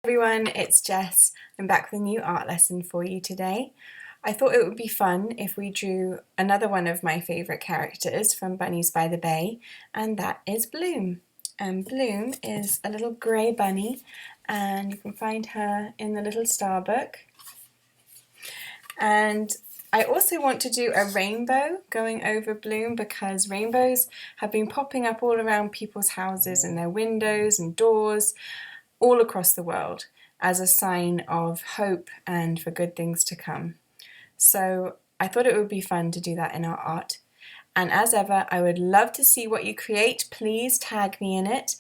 Everyone, it's Jess. I'm back with a new art lesson for you today. I thought it would be fun if we drew another one of my favourite characters from Bunnies by the Bay, and that is Bloom. And Bloom is a little grey bunny, and you can find her in the Little Star book. And I also want to do a rainbow going over Bloom because rainbows have been popping up all around people's houses and their windows and doors all across the world as a sign of hope and for good things to come. So I thought it would be fun to do that in our art. And as ever, I would love to see what you create. Please tag me in it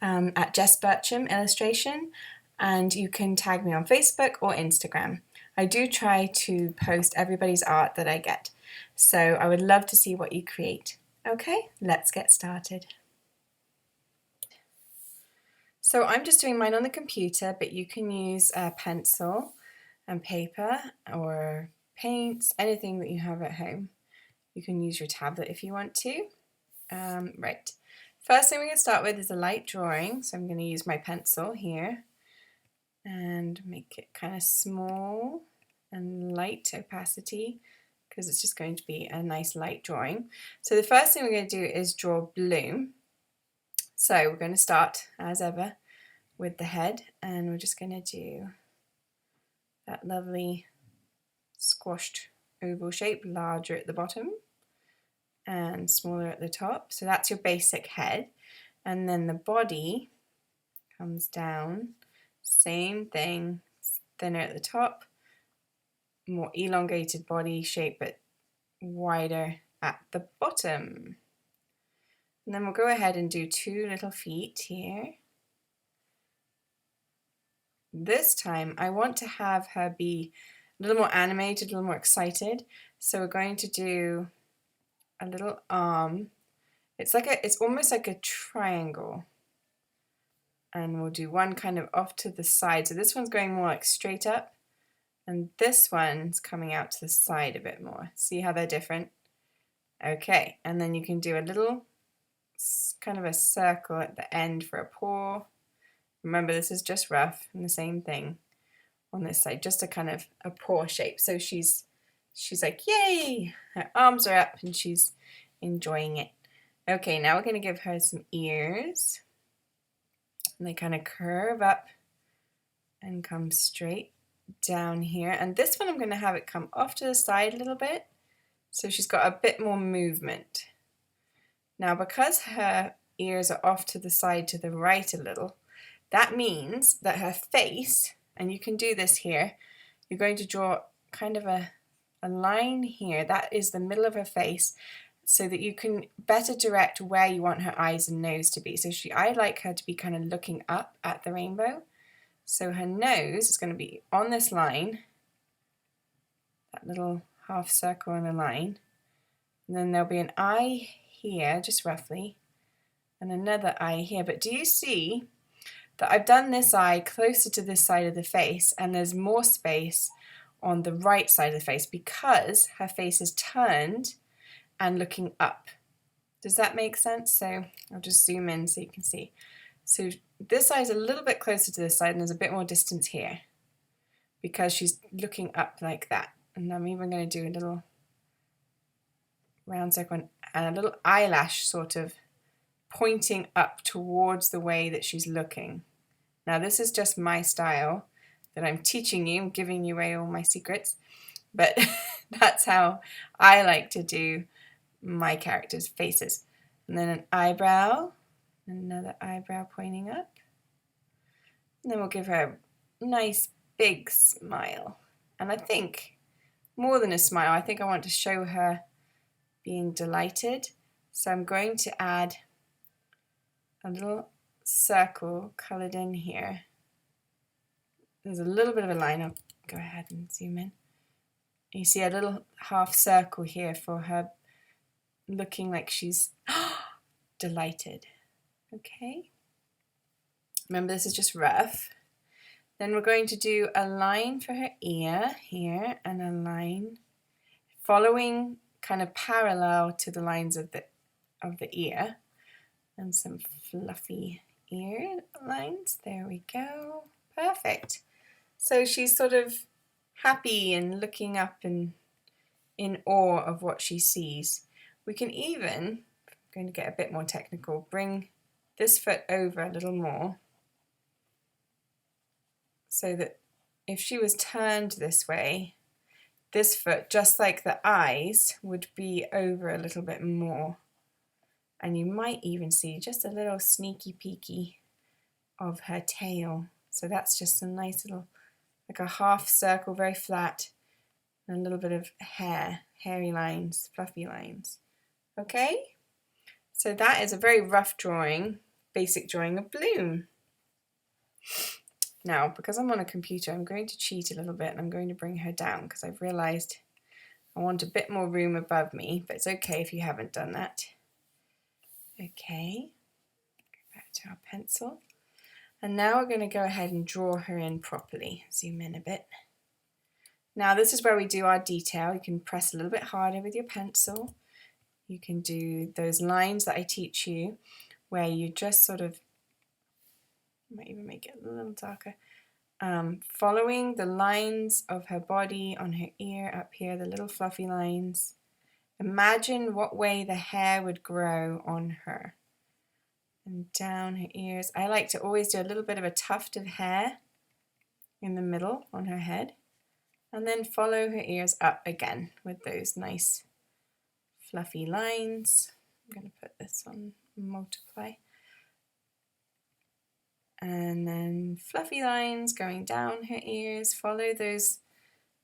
at Jess Bircham Illustration, and you can tag me on Facebook or Instagram. I do try to post everybody's art that I get, so I would love to see what you create. Okay, let's get started. So I'm just doing mine on the computer, but you can use a pencil and paper or paints, anything that you have at home. You can use your tablet if you want to. Right, first thing we're going to start with is a light drawing. So I'm going to use my pencil here and make it kind of small and light opacity because it's just going to be a nice light drawing. So the first thing we're going to do is draw Bloom. So we're going to start, as ever, with the head, and we're just going to do that lovely squashed oval shape, larger at the bottom and smaller at the top. So that's your basic head. And then the body comes down, same thing, thinner at the top, more elongated body shape, but wider at the bottom. And then we'll go ahead and do two little feet here. This time I want to have her be a little more animated, a little more excited. So we're going to do a little arm. It's almost like a triangle. And we'll do one kind of off to the side. So this one's going more like straight up, and this one's coming out to the side a bit more. See how they're different? Okay, and then you can do a little kind of a circle at the end for a paw. Remember, this is just rough, and the same thing on this side, just a kind of a paw shape. So she's like, yay! Her arms are up and she's enjoying it. Okay, now we're going to give her some ears. And they kind of curve up and come straight down here. And this one I'm going to have it come off to the side a little bit, so she's got a bit more movement. Now, because her ears are off to the side to the right a little, that means that her face, and you can do this here, you're going to draw kind of a line here. That is the middle of her face, so that you can better direct where you want her eyes and nose to be. So I like her to be kind of looking up at the rainbow. So her nose is going to be on this line, that little half circle and a line. And then there'll be an eye here, just roughly, and another eye here. But do you see that I've done this eye closer to this side of the face, and there's more space on the right side of the face because her face is turned and looking up. Does that make sense? So I'll just zoom in so you can see. So this side is a little bit closer to this side, and there's a bit more distance here because she's looking up like that. And I'm even going to do a little round circle and a little eyelash sort of pointing up towards the way that she's looking. Now this is just my style that I'm teaching you, I'm giving you away all my secrets, but that's how I like to do my characters' faces. And then an eyebrow, another eyebrow pointing up, and then we'll give her a nice big smile. And I think more than a smile, I think I want to show her being delighted. So I'm going to add a little circle coloured in here. There's a little bit of a line. I'll go ahead and zoom in. You see a little half circle here for her looking like she's delighted. Okay. Remember, this is just rough. Then we're going to do a line for her ear here and a line following kind of parallel to the lines of the ear, and some fluffy ear lines. There we go. Perfect. So she's sort of happy and looking up and in awe of what she sees. We can even, I'm going to get a bit more technical, bring this foot over a little more so that if she was turned this way, this foot, just like the eyes, would be over a little bit more. And you might even see just a little sneaky peeky of her tail. So that's just a nice little, like a half circle, very flat, and a little bit of hair, hairy lines, fluffy lines. Okay? So that is a very rough drawing, basic drawing of Bloom. Now, because I'm on a computer, I'm going to cheat a little bit and I'm going to bring her down because I've realised I want a bit more room above me, but it's okay if you haven't done that. Okay, go back to our pencil. And now we're going to go ahead and draw her in properly. Zoom in a bit. Now this is where we do our detail. You can press a little bit harder with your pencil. You can do those lines that I teach you where you just sort of, might even make it a little darker, following the lines of her body on her ear up here, the little fluffy lines. Imagine what way the hair would grow on her. And down her ears. I like to always do a little bit of a tuft of hair in the middle on her head. And then follow her ears up again with those nice fluffy lines. I'm going to put this on multiply. And then fluffy lines going down her ears. Follow those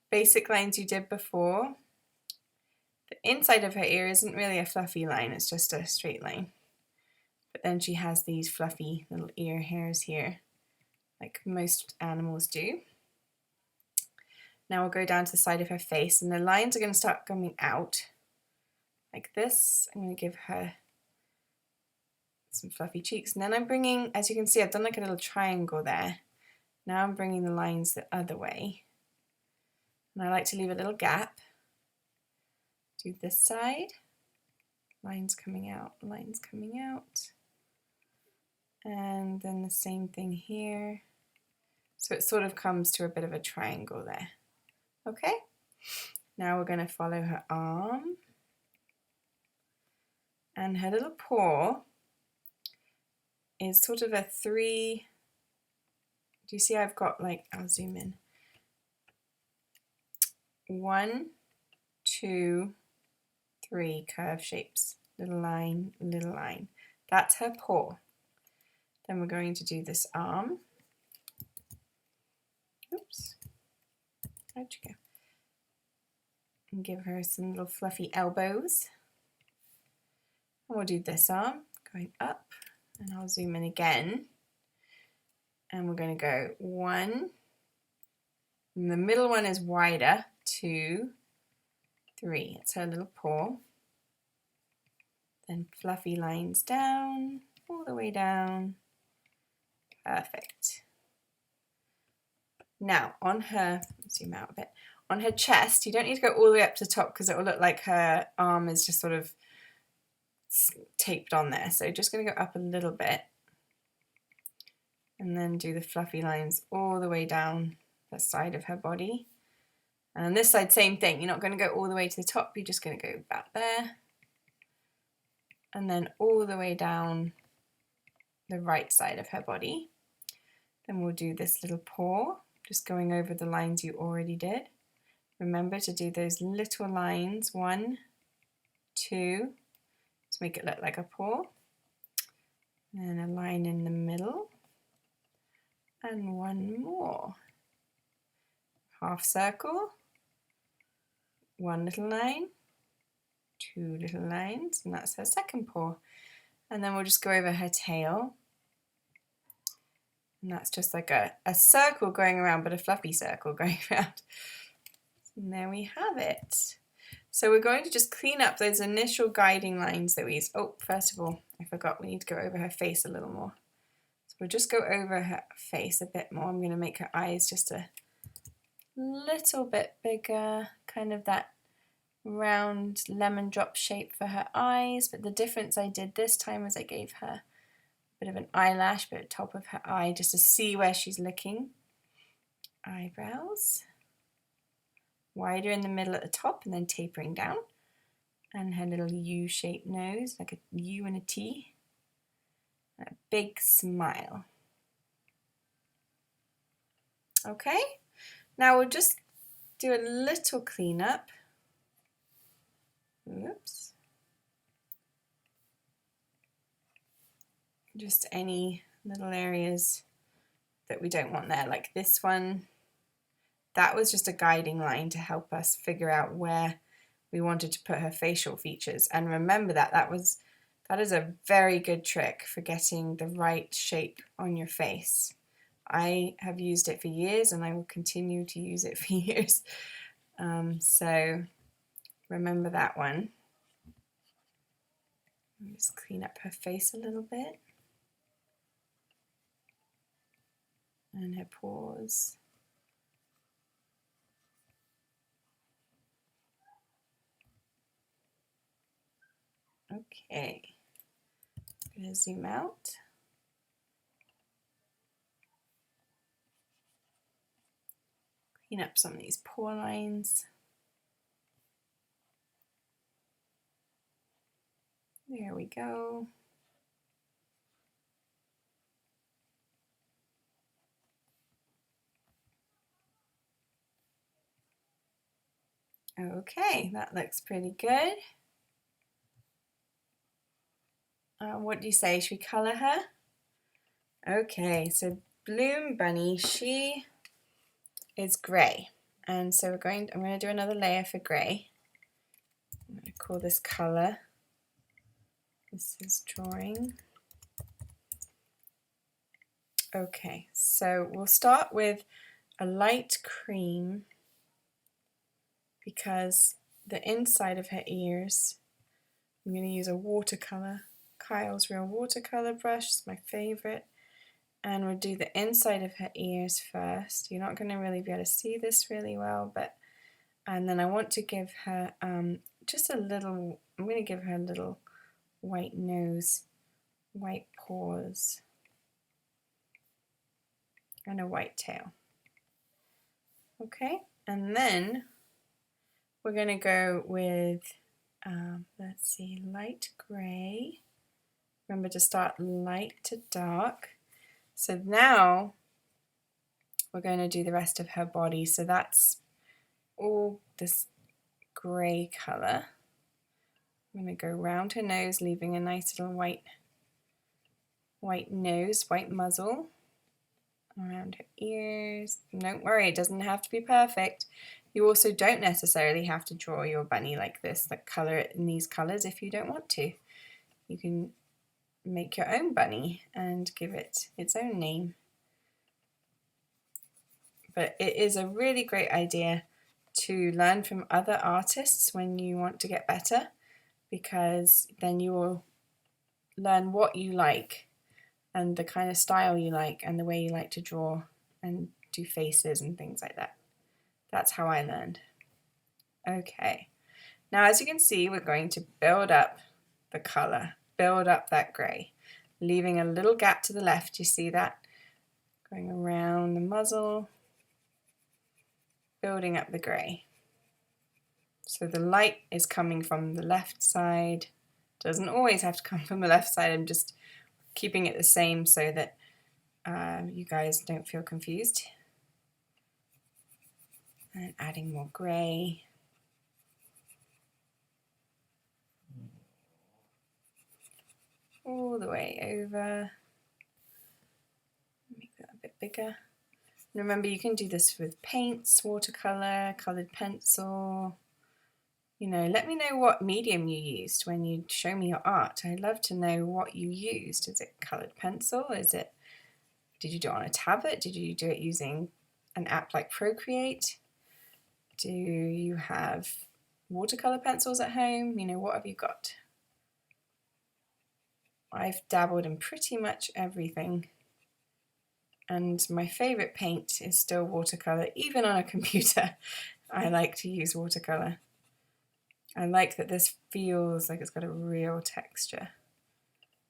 basic lines you did before. The inside of her ear isn't really a fluffy line, it's just a straight line. But then she has these fluffy little ear hairs here, like most animals do. Now we'll go down to the side of her face, and the lines are going to start coming out like this. I'm going to give her some fluffy cheeks, and then I'm bringing, as you can see, I've done like a little triangle there. Now I'm bringing the lines the other way, and I like to leave a little gap. Do this side, lines coming out, lines coming out, and then the same thing here. So it sort of comes to a bit of a triangle there. Okay, now we're going to follow her arm and her little paw is sort of a 3. Do you see I've got, like, I'll zoom in. 1, 2, 3 curve shapes. Little line, little line. That's her paw. Then we're going to do this arm. Oops. Where'd you go? And give her some little fluffy elbows. And we'll do this arm, going up, and I'll zoom in again. And we're going to go 1, and the middle one is wider, 2, 3. It's her little paw. Then fluffy lines down, all the way down. Perfect. Now on her, zoom out a bit, on her chest, you don't need to go all the way up to the top because it will look like her arm is just sort of taped on there. So just going to go up a little bit and then do the fluffy lines all the way down the side of her body. And on this side, same thing. You're not going to go all the way to the top. You're just going to go about there and then all the way down the right side of her body. Then we'll do this little paw, just going over the lines you already did. Remember to do those little lines, 1, 2, to make it look like a paw. And a line in the middle. And one more. Half circle. 1 little line. 2 little lines. And that's her second paw. And then we'll just go over her tail. And that's just like a circle going around, but a fluffy circle going around. And there we have it. So we're going to just clean up those initial guiding lines that we used. Oh, first of all, I forgot we need to go over her face a little more. So we'll just go over her face a bit more. I'm going to make her eyes just a little bit bigger, kind of that round lemon drop shape for her eyes. But the difference I did this time was I gave her bit of an eyelash, but at the top of her eye, just to see where she's looking. eyebrows, wider in the middle at the top and then tapering down, and her little U-shaped nose, like a U and a T, and a big smile. Okay, now we'll just do a little cleanup. Oops. Just any little areas that we don't want there, like this one. That was just a guiding line to help us figure out where we wanted to put her facial features. And remember that is a very good trick for getting the right shape on your face. I have used it for years and I will continue to use it for years. So remember that one. Just clean up her face a little bit. And her paws. Okay, I'm going to zoom out. Clean up some of these paw lines. There we go. Okay, that looks pretty good. What do you say? Should we colour her? Okay, so Bloom Bunny, she is grey. And so I'm going to do another layer for grey. I'm going to call this colour. This is drawing. Okay, so we'll start with a light cream because the inside of her ears, I'm going to use a watercolour. Kyle's Real Watercolour brush is my favourite. And we'll do the inside of her ears first. You're not going to really be able to see this really well, and then I want to give her just a little, I'm going to give her a little white nose, white paws, and a white tail. Okay, and then we're going to go with, let's see, light grey. Remember to start light to dark. So now we're going to do the rest of her body. So that's all this grey colour. I'm going to go round her nose, leaving a nice little white nose, white muzzle. Around her ears. Don't worry, it doesn't have to be perfect. You also don't necessarily have to draw your bunny like this, like colour it in these colours if you don't want to. You can make your own bunny and give it its own name. But it is a really great idea to learn from other artists when you want to get better, because then you will learn what you like and the kind of style you like and the way you like to draw and do faces and things like that. That's how I learned. Okay, now as you can see, we're going to build up the colour, build up that grey, leaving a little gap to the left. You see that? Going around the muzzle, building up the grey. So the light is coming from the left side. Doesn't always have to come from the left side. I'm just keeping it the same so that you guys don't feel confused. And adding more grey. All the way over. Make that a bit bigger. And remember, you can do this with paints, watercolour, coloured pencil. You know, let me know what medium you used when you show me your art. I'd love to know what you used. Is it coloured pencil? Did you do it on a tablet? Did you do it using an app like Procreate? Do you have watercolour pencils at home? You know, what have you got? I've dabbled in pretty much everything. And my favourite paint is still watercolour, even on a computer. I like to use watercolour. I like that this feels like it's got a real texture.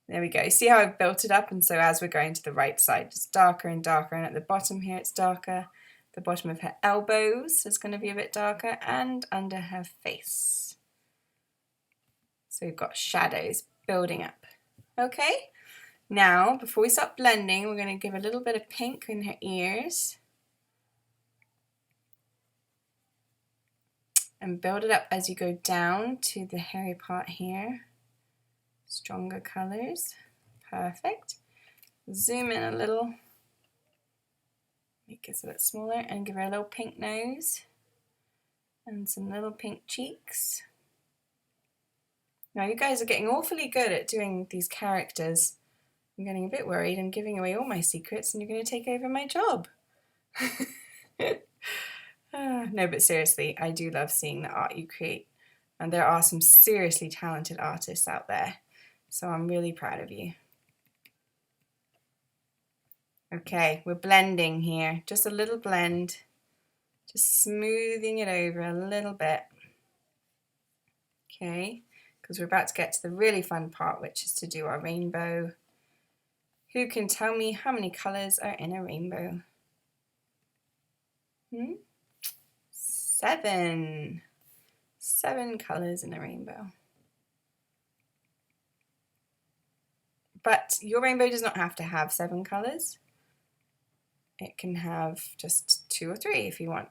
There we go. See how I've built it up? And so as we're going to the right side, it's darker and darker. And at the bottom here, it's darker. The bottom of her elbows is going to be a bit darker, and under her face. So we've got shadows building up. Okay, now before we start blending, we're going to give a little bit of pink in her ears. And build it up as you go down to the hairy part here. Stronger colors. Perfect. Zoom in a little. Make it a bit smaller and give her a little pink nose. And some little pink cheeks. Now you guys are getting awfully good at doing these characters. I'm getting a bit worried. I'm giving away all my secrets and you're going to take over my job. No, but seriously, I do love seeing the art you create. And there are some seriously talented artists out there. So I'm really proud of you. Okay, we're blending here. Just a little blend. Just smoothing it over a little bit. Okay, because we're about to get to the really fun part, which is to do our rainbow. Who can tell me how many colours are in a rainbow? 7. 7 colours in a rainbow. But your rainbow does not have to have 7 colours. It can have just 2 or 3 if you want.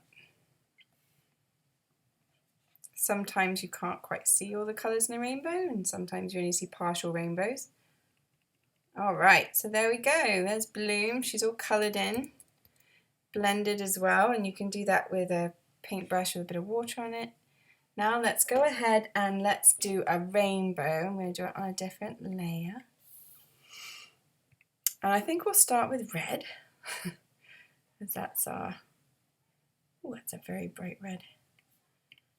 Sometimes you can't quite see all the colours in a rainbow, and sometimes you only see partial rainbows. All right, so there we go. There's Bloom. She's all coloured in, blended as well, and you can do that with a paintbrush with a bit of water on it. Now let's go ahead and let's do a rainbow. I'm going to do it on a different layer. And I think we'll start with red, because that's our, oh, that's a very bright red.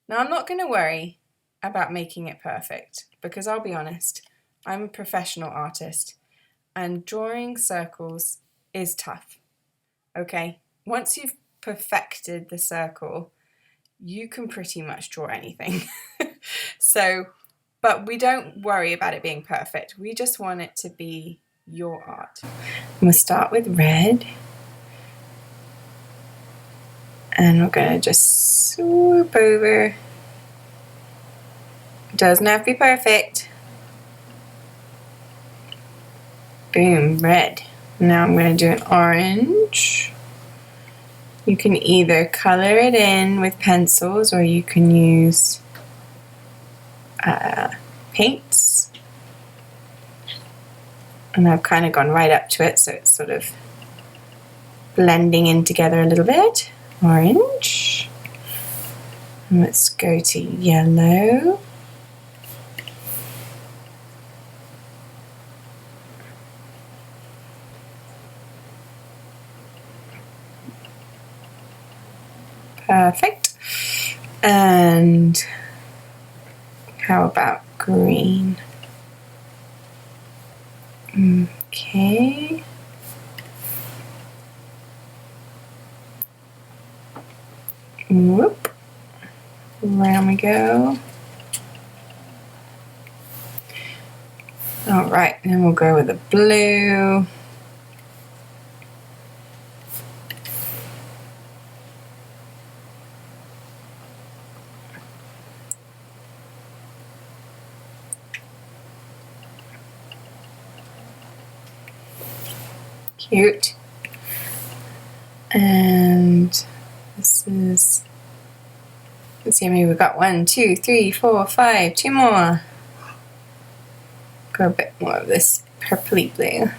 Now I'm not going to worry about making it perfect, because I'll be honest, I'm a professional artist and drawing circles is tough, okay? Once you've perfected the circle, you can pretty much draw anything. So, but we don't worry about it being perfect. We just want it to be your art. We'll start with red. And we're going to just swoop over. Doesn't have to be perfect. Boom, red. Now I'm going to do an orange. You can either color it in with pencils or you can use paints. And I've kind of gone right up to it, so it's sort of blending in together a little bit. Orange. And let's go to yellow. Perfect. And how about green? Okay. Whoop. Around we go. All right, then we'll go with the blue. Cute. And this is, let's see how many we've got. 1, 2, 3, 4, 5, 2 more. Go a bit more of this purpley blue.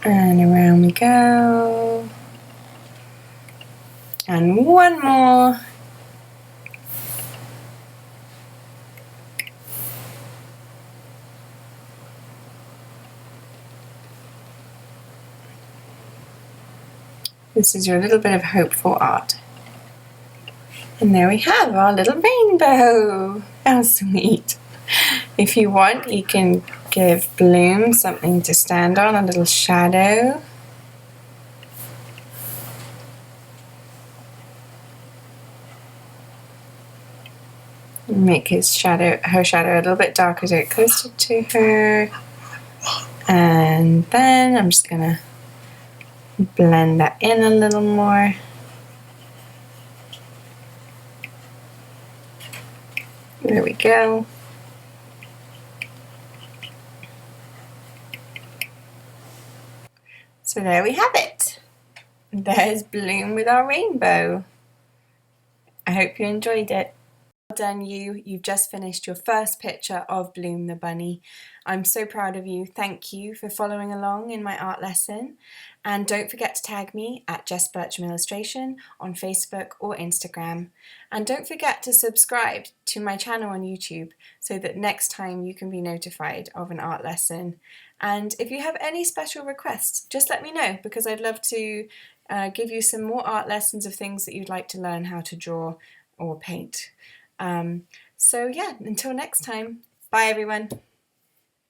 And around we go. And one more. This is your little bit of hopeful art. And there we have our little rainbow. How sweet. If you want, you can give Bloom something to stand on, a little shadow. Make her shadow a little bit darker so it closer to her. And then I'm just gonna blend that in a little more. There we go. So there we have it. There's Bloom with our rainbow. I hope you enjoyed it. Well done you. You've just finished your first picture of Bloom the bunny. I'm so proud of you. Thank you for following along in my art lesson. And don't forget to tag me at Jess Bircham Illustration on Facebook or Instagram. And don't forget to subscribe to my channel on YouTube so that next time you can be notified of an art lesson. And if you have any special requests, just let me know, because I'd love to give you some more art lessons of things that you'd like to learn how to draw or paint. So yeah, until next time, bye everyone.